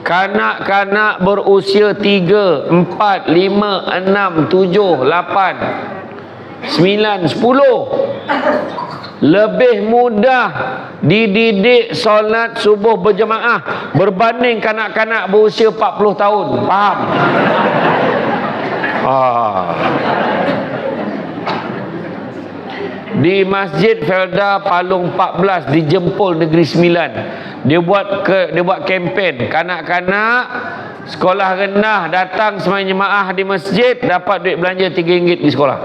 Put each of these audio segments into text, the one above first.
Kanak-kanak berusia 3, 4, 5, 6, 7, 8, 9, 10 lebih mudah dididik solat subuh berjemaah berbanding kanak-kanak berusia 40 tahun. Faham? Di Masjid Felda Palung 14 di Jempol Negeri Sembilan, dia buat kempen kanak-kanak sekolah rendah datang sembahyang jemaah di masjid dapat duit belanja RM3 di sekolah.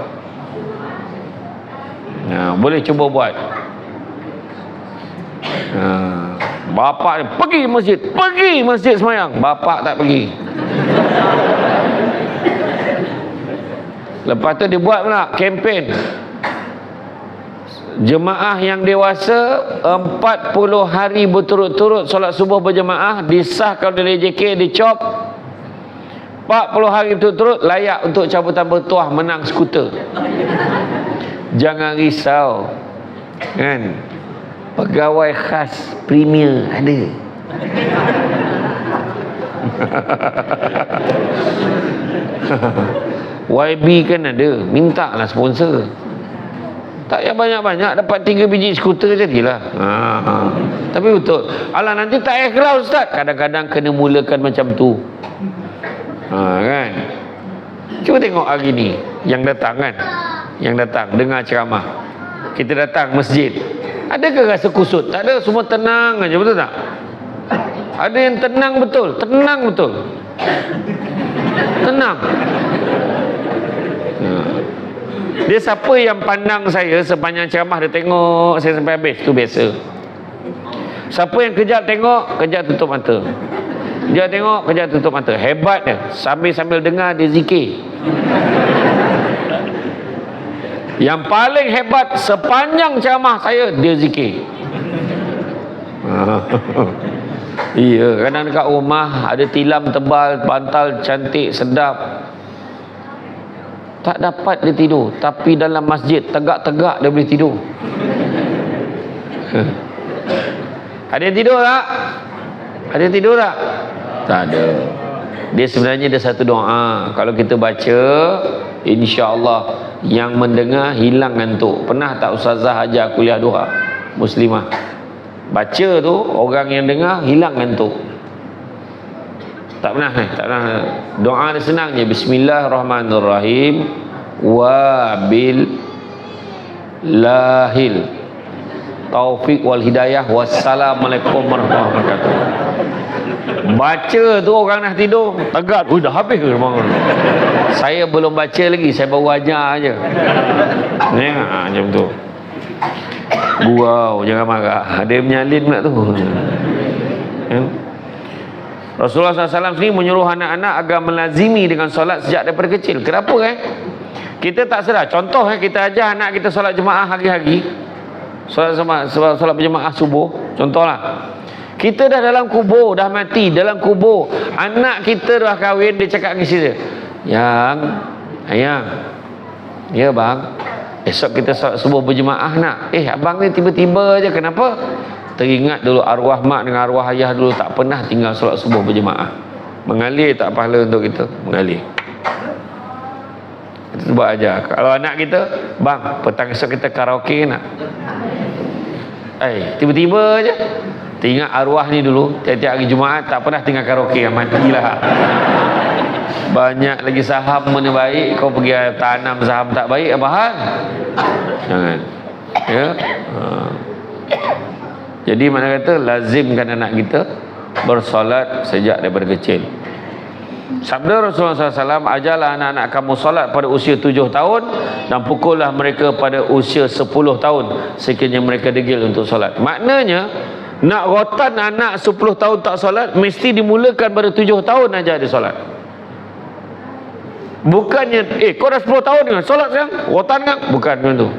Boleh cuba buat. Bapak dia pergi masjid sembahyang, bapak tak pergi. Lepas tu dia buat pula kempen jemaah yang dewasa 40 hari berturut-turut solat subuh berjemaah disahkan oleh JK, dicop 40 hari berturut-turut layak untuk cabutan bertuah, menang skuter. Jangan risau kan, pegawai khas premier ada. YB kan ada, minta lah sponsor. Tak payah banyak-banyak, dapat 3 biji skuter jadilah. Tapi betul, alah nanti tak ikhlas ustaz. Kadang-kadang kena mulakan macam tu. Kan? Cuba tengok hari ni yang datang kan, yang datang dengar ceramah, kita datang masjid, adakah rasa kusut? Tak ada, semua tenang aja, betul tak? Ada yang tenang betul, tenang. Dia siapa yang pandang saya sepanjang ceramah, dia tengok saya sampai habis, tu biasa. Siapa yang kejap tengok, kejap tutup mata. Kejap tengok, kejap tutup mata. Hebat dia, sambil dengar dia zikir. Yang paling hebat sepanjang ceramah saya, dia zikir. Iya, kadang dekat rumah ada tilam tebal, bantal cantik, sedap, tak dapat dia tidur. Tapi dalam masjid tegak-tegak dia boleh tidur. Ada yang tidur tak? Ada yang tidur tak? Tak ada. Dia sebenarnya ada satu doa, kalau kita baca, insya-Allah yang mendengar hilang ngantuk. Pernah tak ustazah ajar kuliah duha muslimah? Baca tu orang yang dengar hilang ngantuk. Tak pernah. Doa dia senang je. Bismillahirrahmanirrahim. Wabil lahil taufik wal hidayah. Wassalamualaikum warahmatullahi wabarakatuh. Baca tu orang dah tidur, tegak. Dah habis ke bangun? Saya belum baca lagi, saya baru ajar aje. Macam tu. Gurau, jangan marah. Ada menyalin pula tu. Rasulullah SAW sendiri menyuruh anak-anak agar melazimi dengan solat sejak daripada kecil. Kenapa kita tak sedar. Contoh kita ajar anak kita solat jemaah hari-hari, solat berjemaah subuh. Contohlah, kita dah dalam kubur, dah mati dalam kubur, anak kita dah kahwin, dia cakap dengan isteri dia, Ayang, ya bang, esok kita solat subuh berjemaah nak. Abang ni tiba-tiba je, kenapa? Teringat dulu arwah mak dengan arwah ayah dulu tak pernah tinggal solat subuh berjemaah. Mengalir tak pahala untuk kita? Mengalir. Kita buat aja. Kalau anak kita, bang, petang esok kita karaoke nak? Tiba-tiba je teringat arwah ni dulu, tiap-tiap hari Jumaat tak pernah tinggal karaoke. Matilah. Banyak lagi saham mana baik, kau pergi tanam saham tak baik, apa hal? Jangan. Ya. Jadi mana kata lazimkan anak kita bersolat sejak daripada kecil. Sabda Rasulullah SAW, ajarlah anak-anak kamu solat pada usia 7 tahun dan pukullah mereka pada usia 10 tahun sekiranya mereka degil untuk solat. Maknanya nak rotan anak 10 tahun tak solat, mesti dimulakan pada 7 tahun aja dia solat. Bukannya kau dah 10 tahun kan solat sekarang, rotan kan? Bukan macam tu.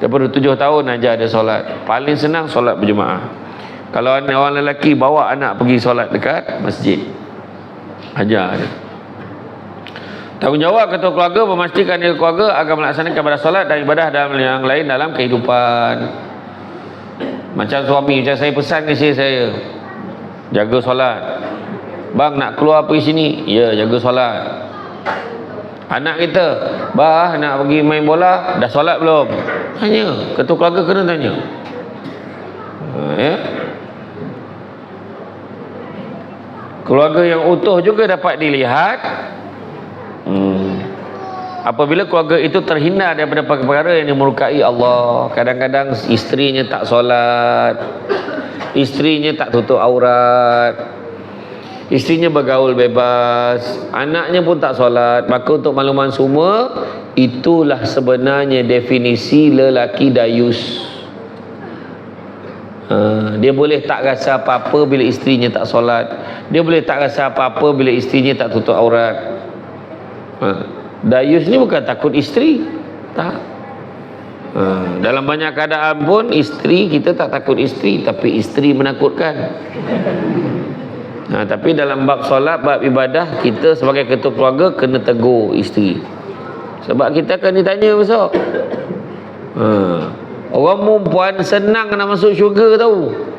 Daripada 7 tahun aja ada solat. Paling senang solat berjemaah. Kalau orang lelaki bawa anak pergi solat dekat masjid, ajar dia. Tanggungjawab ketua keluarga memastikan keluarga agar melaksanakan ibadah solat dan ibadah dalam yang lain dalam kehidupan. Macam suami, macam saya pesan ke isteri saya, Jaga solat. Bang nak keluar pergi sini, ya jaga solat. Anak kita, bah nak pergi main bola, dah solat belum? Tanya, ketua keluarga kena tanya. Ya. Keluarga yang utuh juga dapat dilihat. Apabila keluarga itu terhindar daripada perkara yang dimurkai Allah. Kadang-kadang isterinya tak solat, isterinya tak tutup aurat, isterinya bergaul bebas, anaknya pun tak solat. Maka untuk makluman semua, itulah sebenarnya definisi lelaki dayus. Dia boleh tak rasa apa-apa bila isterinya tak solat. Dia boleh tak rasa apa-apa bila isterinya tak tutup aurat. Dayus ni bukan takut isteri, tak. Dalam banyak keadaan pun isteri kita tak takut isteri, tapi isteri menakutkan. Tapi dalam bab solat, bab ibadah, kita sebagai ketua keluarga kena tegur isteri. Sebab kita akan ditanya besok. Orang perempuan senang nak masuk syurga tahu.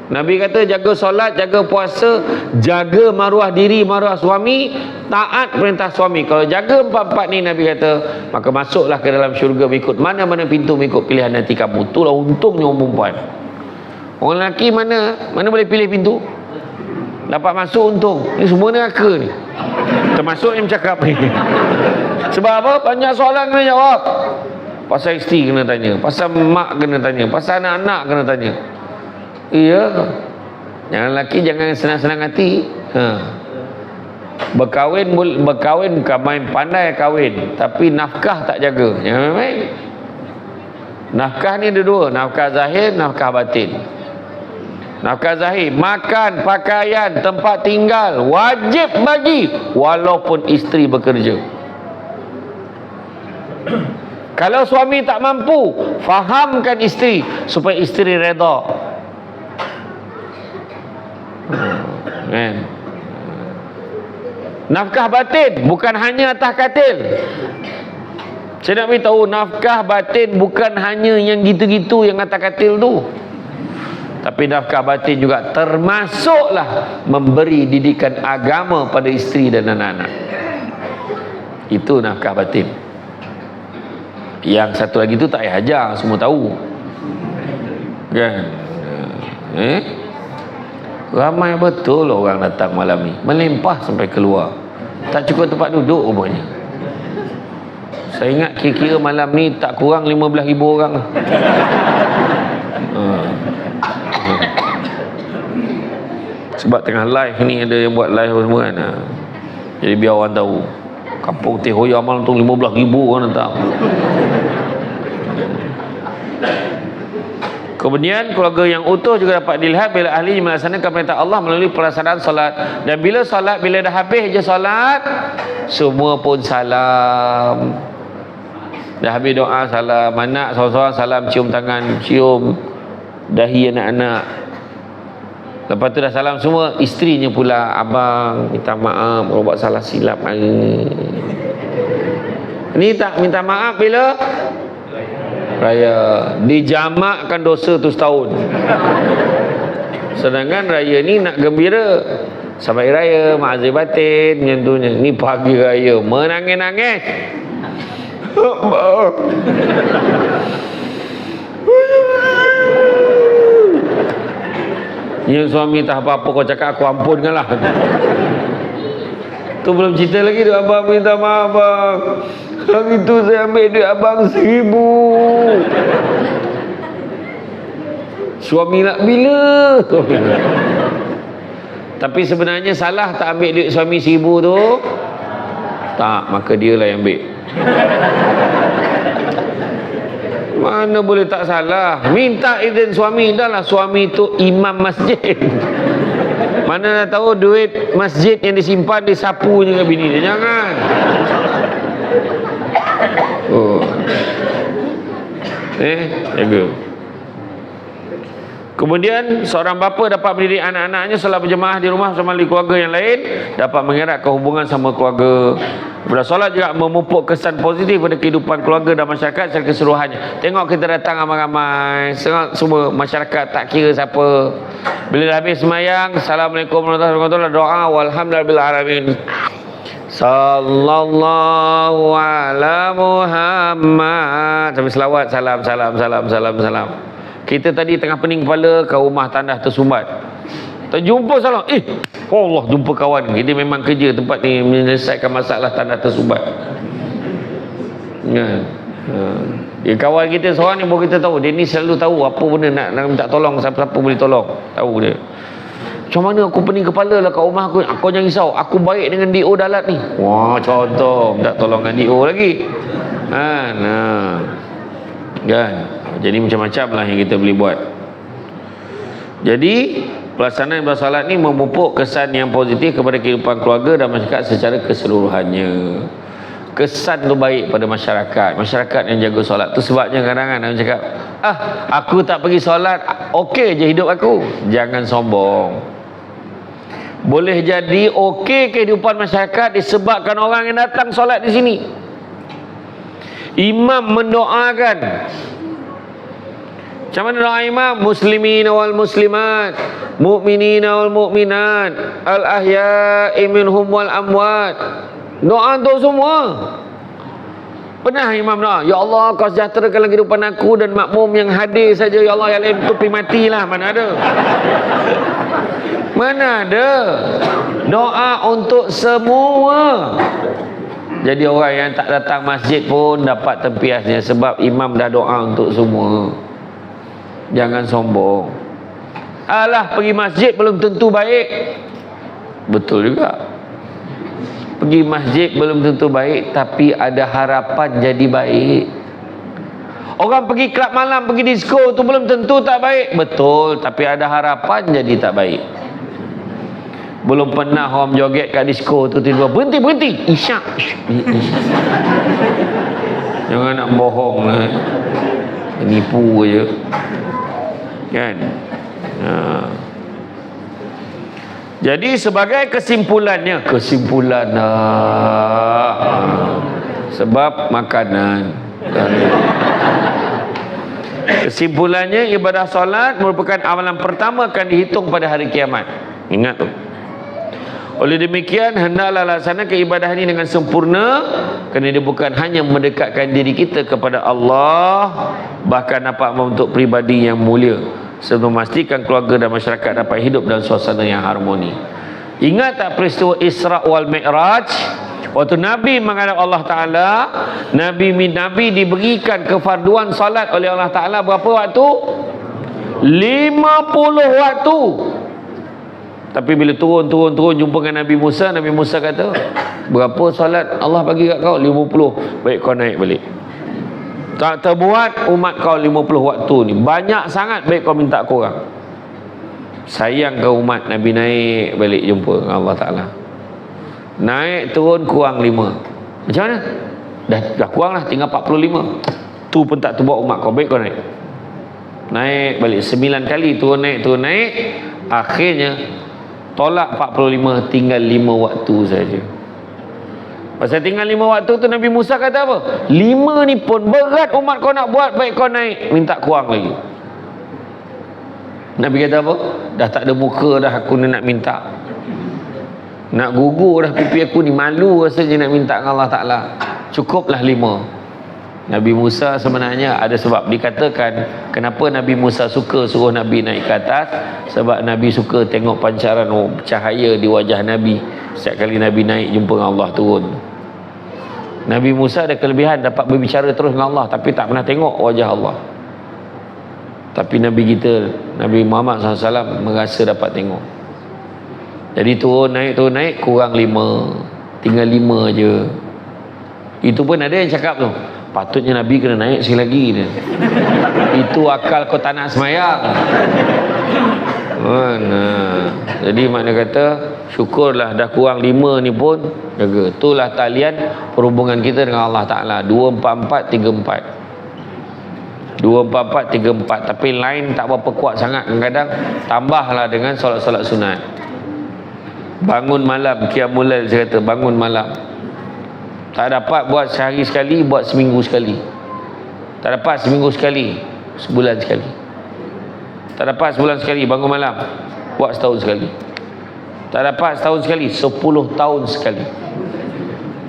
Nabi kata jaga solat, jaga puasa, jaga maruah diri, maruah suami, taat perintah suami. Kalau jaga empat-empat ni, Nabi kata, maka masuklah ke dalam syurga mengikut mana-mana pintu, mengikut pilihan hati kamu. Itulah untungnya orang perempuan. Orang lelaki mana boleh pilih pintu? Dapat masuk untung. Ni semua neraka ni. Termasuk yang bercakap ni. Sebab apa? Banyak soalan kena jawab. Pasal isteri kena tanya, pasal mak kena tanya, pasal anak-anak kena tanya. Iya. Yang lelaki jangan senang-senang hati. Berkahwin bukan main pandai kahwin, tapi nafkah tak jaga. Jangan main-main. Nafkah ni ada dua, nafkah zahir, nafkah batin. Nafkah zahir, makan, pakaian, tempat tinggal wajib bagi walaupun isteri bekerja. Kalau suami tak mampu, fahamkan isteri supaya isteri redha. Kan? Nafkah batin bukan hanya atas katil. Saya nak beritahu, nafkah batin bukan hanya yang gitu-gitu yang atas katil tu. Tapi nafkah batin juga termasuklah memberi didikan agama pada isteri dan anak-anak. Itu nafkah batin. Yang satu lagi tu tak payah ajar, semua tahu. Kan? Ramai betul orang datang malam ni, melimpah sampai keluar. Tak cukup tempat duduk rupanya. Saya ingat kira-kira malam ni tak kurang 15,000 orang. Sebab tengah live ni ada yang buat live semua kan. Jadi biar orang tahu. Kampung Teh Hoya malam tu 15,000 orang datang. Kemudian keluarga yang utuh juga dapat dilihat bila ahli melaksanakan perintah Allah melalui pelaksanaan solat. Dan bila solat, bila dah habis je solat, semua pun salam. Dah habis doa, salam. Anak seorang-seorang salam, cium tangan, cium dahi anak-anak. Lepas tu dah salam semua, isterinya pula, abang minta maaf kalau buat salah silap hari ni. Ni tak minta maaf bila raya, dijamakkan dosa tu setahun. Sedangkan raya ni nak gembira. Selamat Hari Raya, maazir batin, macam tu. Ni pagi raya, menangis-nangis. Ya suami tak apa-apa, kau cakap aku ampunkan lah. Tu belum cerita lagi tu, abang minta maaf bang. Hari tu saya ambil duit abang 1,000. Suami nak bila? Tapi sebenarnya salah tak ambil duit suami 1,000 tu. Tak, maka dia lah yang ambil. Mana boleh tak salah? Minta izin suami. Dah lah suami tu imam masjid. Mana nak tahu duit masjid yang disimpan disapu je ke bini dia. Jangan. Jaga. Kemudian seorang bapa dapat mendidik anak-anaknya solat berjemaah di rumah bersama keluarga yang lain, dapat mengeratkan hubungan sama keluarga. Bila solat juga memupuk kesan positif pada kehidupan keluarga dan masyarakat secara keseluruhannya. Tengok kita datang ramai-ramai, semua masyarakat tak kira siapa. Bila dah habis semayang, Assalamualaikum warahmatullahi wabarakatuh, doa walhamdulillahil alamin. Sallallahu ala Muhammad. Sampai selawat, salam. Kita tadi tengah pening kepala, kat rumah tandas tersumbat. Tak jumpa salah. Allah, jumpa kawan. Dia memang kerja tempat ni menyelesaikan masalah tandas tersumbat. Ya. Kawan kita seorang ni baru kita tahu. Dia ni selalu tahu apa benda nak minta tolong, siapa-siapa boleh tolong. Tahu dia. Macam mana aku pening kepala lah kat rumah aku. Aku jangan risau. Aku baik dengan DO Dalat ni. Wah, contoh. Minta tolong dengan DO lagi. Kan? Jadi macam-macam lah yang kita boleh buat. Jadi pelaksanaan ibadah solat ni memupuk kesan yang positif kepada kehidupan keluarga dan masyarakat secara keseluruhannya. Kesan tu baik pada masyarakat yang jaga solat. Tu sebabnya kadang-kadang orang cakap, aku tak pergi solat, okey je hidup aku. Jangan sombong. Boleh jadi okey kehidupan masyarakat disebabkan orang yang datang solat di sini. Imam mendoakan. Macam mana doa imam? Muslimin wal muslimat, mu'minin wal mu'minat, al ahya'i minhum wal amwat. Doa untuk semua. Pernah imam doa, ya Allah kau sejahterakanlah kehidupan aku dan makmum yang hadir saja, ya Allah, yang lain tu pergi matilah. Mana ada doa untuk semua. Jadi orang yang tak datang masjid pun dapat tempiasnya sebab imam dah doa untuk semua. Jangan sombong. Alah, pergi masjid belum tentu baik. Betul juga. Pergi masjid belum tentu baik, tapi ada harapan jadi baik. Orang pergi kelab malam, pergi disko tu belum tentu tak baik. Betul, tapi ada harapan jadi tak baik. Belum pernah orang joget kat disko tu tiba-tiba berhenti. Isyak. Jangan nak bohong lah. Nipu je. Kan? Jadi sebagai kesimpulannya, sebab makanan. Kesimpulannya, ibadah solat merupakan amalan pertama akan dihitung pada hari kiamat. Ingat tu. Oleh demikian, hendaklah laksanakan ibadah ini dengan sempurna, kerana dia bukan hanya mendekatkan diri kita kepada Allah, bahkan dapat membentuk pribadi yang mulia, serta memastikan keluarga dan masyarakat dapat hidup dalam suasana yang harmoni. Ingat tak peristiwa Isra wal Mi'raj? Waktu Nabi menghadap Allah Ta'ala, Nabi diberikan kefarduan salat oleh Allah Ta'ala berapa waktu? 50 waktu. Tapi bila turun jumpa dengan Nabi Musa kata, berapa solat Allah bagi kat kau? 50. Baik, kau naik balik. Tak terbuat umat kau 50 waktu ni. Banyak sangat, baik kau minta korang. Sayang ke umat, Nabi naik balik jumpa dengan Allah Ta'ala. Naik turun kurang 5. Macam mana? Dah kurang lah, tinggal 45. Tu pun tak terbuat umat kau, baik kau naik. Naik balik 9 kali, turun naik. Akhirnya tolak 45, tinggal 5 waktu saja. Pasal tinggal 5 waktu tu Nabi Musa kata apa? 5 ni pun berat umat kau nak buat, baik kau naik, minta kurang lagi. Nabi kata apa? Dah tak ada muka dah aku ni nak minta. Nak gugur dah pipi aku ni, malu rasanya nak minta dengan Allah Ta'ala. Cukuplah 5. Nabi Musa sebenarnya ada sebab. Dikatakan kenapa Nabi Musa suka suruh Nabi naik ke atas, sebab Nabi suka tengok pancaran cahaya di wajah Nabi setiap kali Nabi naik jumpa dengan Allah turun. Nabi Musa ada kelebihan dapat berbicara terus dengan Allah, tapi tak pernah tengok wajah Allah. Tapi Nabi kita, Nabi Muhammad SAW merasa dapat tengok. Jadi turun naik kurang 5, tinggal 5 je. Itu pun ada yang cakap tu, patutnya Nabi kena naik sekali lagi dia. Itu akal kau tak nak semayang. Jadi makna kata syukurlah dah kurang 5 ni pun jaga. Itulah talian perhubungan kita dengan Allah Ta'ala. 24434. 2-4-4, 3-4. Tapi lain tak berapa kuat sangat. Kadang-kadang tambahlah dengan solat-solat sunat. Bangun malam, qiyamul lail, saya kata bangun malam. Tak dapat buat sehari sekali, buat seminggu sekali. Tak dapat seminggu sekali, sebulan sekali. Tak dapat sebulan sekali, bangun malam, buat setahun sekali. Tak dapat setahun sekali, 10 tahun sekali.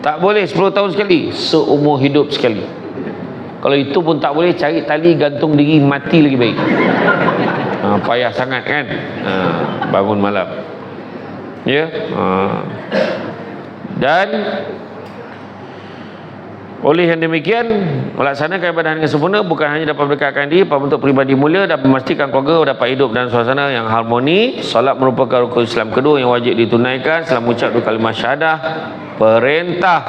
Tak boleh 10 tahun sekali, seumur hidup sekali. Kalau itu pun tak boleh, cari tali gantung diri, mati lagi baik. Payah sangat kan. Bangun malam. Ya. Dan oleh yang demikian, melaksanakan ibadah dengan sempurna bukan hanya dapat mendekatkan diri pada bentuk peribadi mulia, dapat memastikan keluarga dapat hidup dalam suasana yang harmoni. Solat merupakan rukun Islam kedua yang wajib ditunaikan setelah mengucap dua kalimah syahadah. Perintah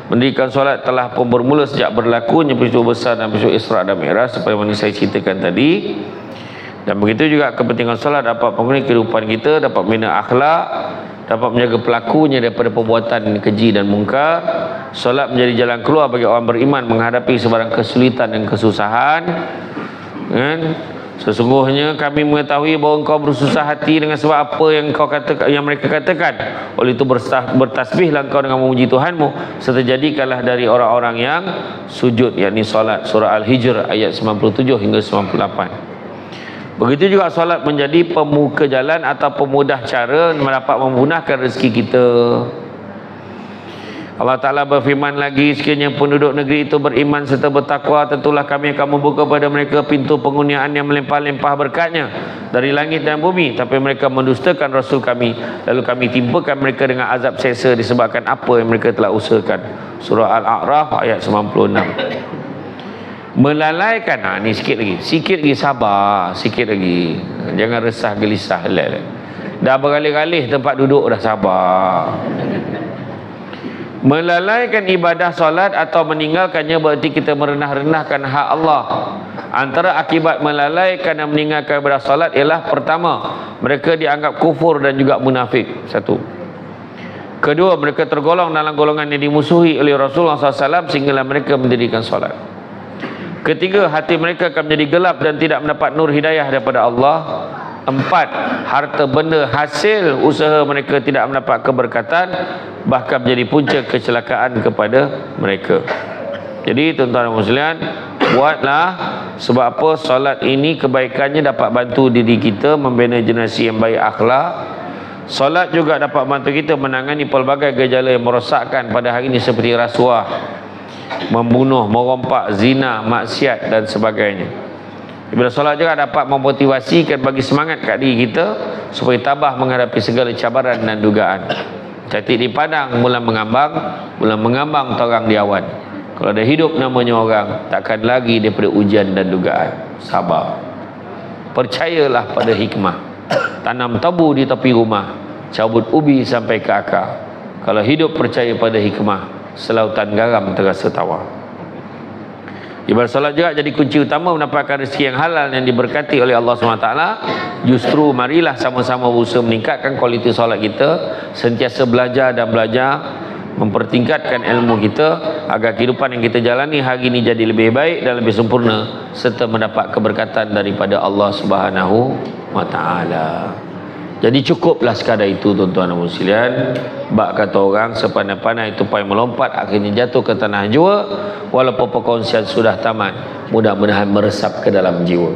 mendirikan solat telah pun bermula sejak berlakunya peristiwa besar dan peristiwa Isra dan Mi'raj seperti yang saya ceritakan tadi. Dan begitu juga kepentingan solat dapat mempengaruhi kehidupan kita, dapat membina akhlak, dapat menjaga pelakunya daripada perbuatan keji dan mungkar. Solat menjadi jalan keluar bagi orang beriman menghadapi sebarang kesulitan dan kesusahan. Kan? Sesungguhnya kami mengetahui bahawa engkau bersusah hati dengan sebab apa yang kau katakan, yang mereka katakan. Oleh itu bertasbihlah engkau dengan memuji Tuhanmu, serta jadikanlah dari orang-orang yang sujud, yakni solat. Surah Al-Hijr ayat 97 hingga 98. Begitu juga solat menjadi pemuka jalan atau pemudah cara mendapat memudahkan rezeki kita. Allah Ta'ala berfirman lagi, sekiranya penduduk negeri itu beriman serta bertakwa, tentulah kami akan membuka kepada mereka pintu pengurniaan yang melimpah-limpah berkatnya dari langit dan bumi. Tapi mereka mendustakan Rasul kami, lalu kami timpakan mereka dengan azab seksa disebabkan apa yang mereka telah usahakan. Surah Al-A'raf ayat 96. Melalaikan, ni sikit lagi sabar, sikit lagi, jangan resah gelisah. Dah bergalih-galih tempat duduk, dah sabar. Melalaikan ibadah solat atau meninggalkannya berarti kita merendah-rendahkan hak Allah. Antara akibat melalaikan dan meninggalkan ibadah solat ialah, pertama, mereka dianggap kufur dan juga munafik. Satu. Kedua, mereka tergolong dalam golongan yang dimusuhi oleh Rasulullah SAW sehinggalah mereka mendirikan solat. Ketiga, hati mereka akan menjadi gelap dan tidak mendapat nur hidayah daripada Allah. Empat, harta benda hasil usaha mereka tidak mendapat keberkatan, bahkan menjadi punca kecelakaan kepada mereka. Jadi tuan-tuan dan muslimin, buatlah. Sebab apa? Solat ini kebaikannya dapat bantu diri kita membina generasi yang baik akhlak. Solat juga dapat bantu kita menangani pelbagai gejala yang merosakkan pada hari ini seperti rasuah, membunuh, merompak, zina, maksiat dan sebagainya. Bila solat juga dapat memotivasikan bagi semangat kat diri kita supaya tabah menghadapi segala cabaran dan dugaan. Cantik dipandang, bulan mengambang torang di awan. Kalau ada hidup namanya orang, takkan lagi daripada ujian dan dugaan. Sabar. Percayalah pada hikmah. Tanam tabu di tepi rumah, cabut ubi sampai ke akar. Kalau hidup percaya pada hikmah, selautan garam terasa tawar. Ibadah solat juga jadi kunci utama mendapatkan rezeki yang halal yang diberkati oleh Allah SWT. Justru marilah sama-sama berusaha meningkatkan kualiti solat kita, sentiasa belajar dan belajar, mempertingkatkan ilmu kita agar kehidupan yang kita jalani hari ini jadi lebih baik dan lebih sempurna, serta mendapat keberkatan daripada Allah SWT. Jadi cukuplah sekadar itu tuan-tuan dan muslimin. Bak kata orang, sepandai-pandai tupai melompat akhirnya jatuh ke tanah jua. Walaupun perkongsian sudah tamat, mudah-mudahan meresap ke dalam jiwa.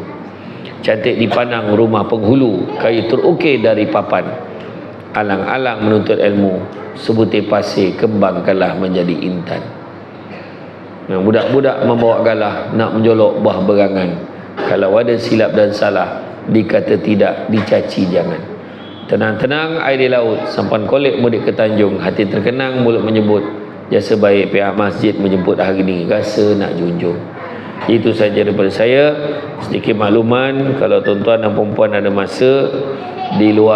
Cantik dipandang rumah penghulu, kayu terukir dari papan. Alang-alang menuntut ilmu, sebutir pasir kembangkanlah menjadi intan. Budak-budak membawa galah nak menjolok buah berangan. Kalau ada silap dan salah, dikata tidak, dicaci jangan. Tenang-tenang air di laut, sampan kolek mudik ke Tanjung. Hati terkenang, mulut menyebut jasa baik pihak masjid menjemput hari ini, rasa nak junjung. Itu saja daripada saya. Sedikit makluman, kalau tuan-tuan dan perempuan ada masa di luar